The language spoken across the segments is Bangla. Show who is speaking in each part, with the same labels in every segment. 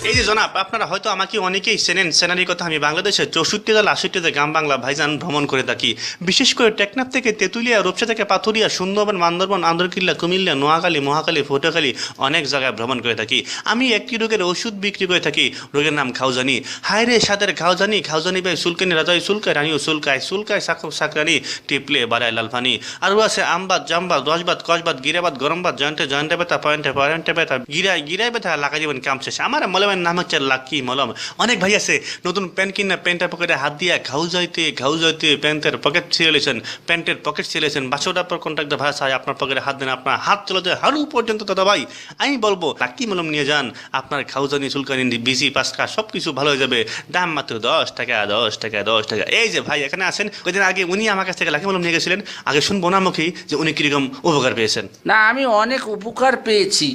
Speaker 1: এই যে জনাব, আপনারা হয়তো আমাকে অনেকেই চেনেন। চেনারির কথা, আমি বাংলাদেশের 64 জেলা 80তে গ্রাম বাংলা ভাইজান ভ্রমণ করে থাকি। বিশেষ করে টেকনাফ থেকে তেঁতুলিয়া, রূপসা থেকে পাথুরিয়া, সুন্দরবন, বান্দরবন, আন্দরকিল্লা, কুমিল্লা, নোয়াখালী, মহাখালী, পটুয়াখালী অনেক জায়গায় ভ্রমণ করে থাকি। আমি একটি রোগের ওষুধ বিক্রি করে থাকি, রোগের নাম খাওজানি। হায় রে সাদের খাওজানি, খাওজানি ভাই সুলকানি, রাজাই সুলকায়, রানীও সুলকায়, সুলকায় সাকব সাকরানি, টিপলে বাড়ায় লালফানি। আরও আছে আমবাদ, জামবাদ, রসবাদ, কসবাদ, গিরাবাদ, গরমবাদ, জয়েন্টে জয়েন্টে ব্যথা, পয়েন্টে পয়েন্টে ব্যথা, গিরায় গিরায় ব্যথা, লাগাই দিবেন কাম শেষে। আমার মলমের নাম হচ্ছে লাকি মলম। অনেক ভাই আছে নতুন প্যান্ট কিনা প্যান্টের পকেটে হাত দিয়া ঘাউ যাইতে প্যান্টের পকেট ছিঁড়েছেন, প্যান্টের পকেট ছিঁড়েছেন, 500 টাকা পর কন্ট্রাক্টর ভাড়া চাই, আপনার পকেটে হাত দেন, আপনার হাত চলে যায় হাড়ু পর্যন্ত। দাদা ভাই, আমি বলবো লাকি মলম নিয়ে যান, আপনার খাউজানি, চুলকানি, বিসি, পাঁচকা সব কিছু ভালো হয়ে যাবে। দাম মাত্র 10 টাকা, 10 টাকা, 10 টাকা। এই যে ভাই এখানে আছেন, ওইদিন আগে উনি আমার কাছ থেকে লাকি মলম নিয়ে গেছিলেন। আগে শুনবো না মুখেই যে উনি কিরকম উপকার পেয়েছেন।
Speaker 2: না, আমি অনেক উপকার পেয়েছি।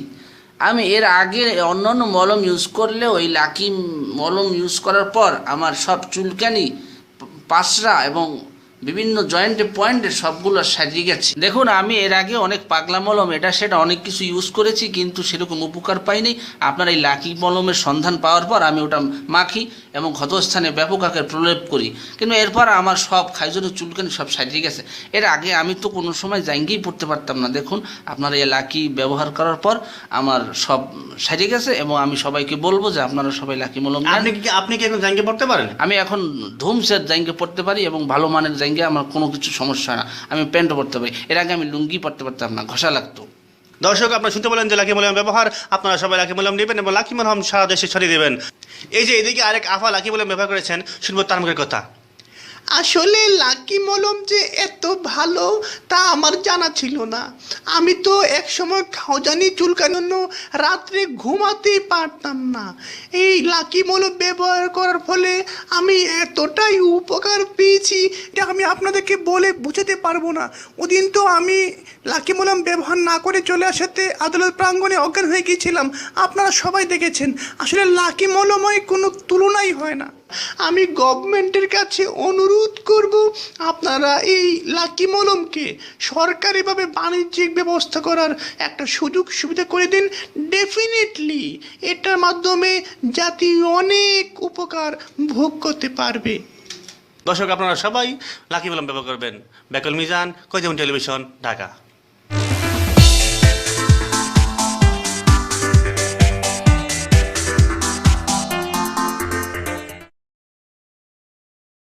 Speaker 2: আমি এর আগে অন্যান্য মলম ইউজ করলে ওই লাকি মলম ইউজ করার পর আমার সব চুলকানি, পাশরা এবং বিভিন্ন জয়েন্টে পয়েন্টে সবগুলো সারিয়ে গেছে। দেখুন, আমি এর আগে অনেক পাগলা মলম এটা সেটা অনেক কিছু ইউজ করেছি, কিন্তু সেরকম উপকার পাইনি। আপনার এই লাকি মলমের সন্ধান পাওয়ার পর আমি ওটা মাখি এবং ক্ষতস্থানে ব্যাপক আকারে প্রলেপ করি, কিন্তু এরপর আমার সব খাইজনে চুলকানি সব সারিয়ে গেছে। এর আগে আমি তো কোনো সময় জাঙ্গিই পড়তে পারতাম না। দেখুন, আপনার এই লাকি ব্যবহার করার পর আমার সব সারিয়ে গেছে এবং আমি সবাইকে বলবো যে আপনারা সবাই লাকি মলম নেন।
Speaker 1: আপনি কি এখন জাঙ্গে পড়তে পারেন?
Speaker 2: আমি এখন ধুমসের জাঙ্গে পড়তে পারি এবং ভালো মানের জাঙ্গে, আমার কোনো কিছু সমস্যা হয় না। আমি প্যান্টও পরতে পারি। এর আগে আমি লুঙ্গি পরতে পারতাম না, ঘষা লাগতো।
Speaker 1: দর্শক, আপনারা শুনতে বলেন যে লাকি মলম ব্যবহার, আপনারা সবাই লাকি মলম নেবেন এবং লাকি মলম সারা দেশে ছড়িয়ে দেবেন। এই যে এদিকে আরেক আফা লাকি মলম ব্যবহার করেছেন, শুনবো তার মুখের কথা।
Speaker 3: আসলে লাকি মলম যে এত ভালো তা আমার জানা ছিল না। আমি তো একসময় খাওজানি চুলকানোর জন্য রাত্রে ঘুমাতেই পারতাম না। এই লাকি মলম ব্যবহার করার ফলে আমি এতটাই উপকার পেয়েছি যে আমি আপনাদেরকে বলে বোঝাতে পারবো না। ওদিন তো আমি লাকি মলম ব্যবহার না করে চলে আসাতে আদালত প্রাঙ্গণে অজ্ঞান হয়ে গিয়েছিলাম। আপনারা সবাই দেখেছেন। আসলে লাকি মলময় কোনো তুলনাই হয় না। আমি গভর্নমেন্টের কাছে অনুরোধ করব, আপনারা এই লাকি মলমকে সরকারিভাবে বাণিজ্যিক ব্যবস্থা করার একটা সুযোগ সুবিধা করে দিন। ডেফিনেটলি এটার মাধ্যমে জাতি অনেক উপকার ভোগ করতে পারবে।
Speaker 1: দর্শক, আপনারা সবাই লাকি মলম ব্যবহার করবেন। বেকল মিজান, কয়জন টেলিভিশন, ঢাকা।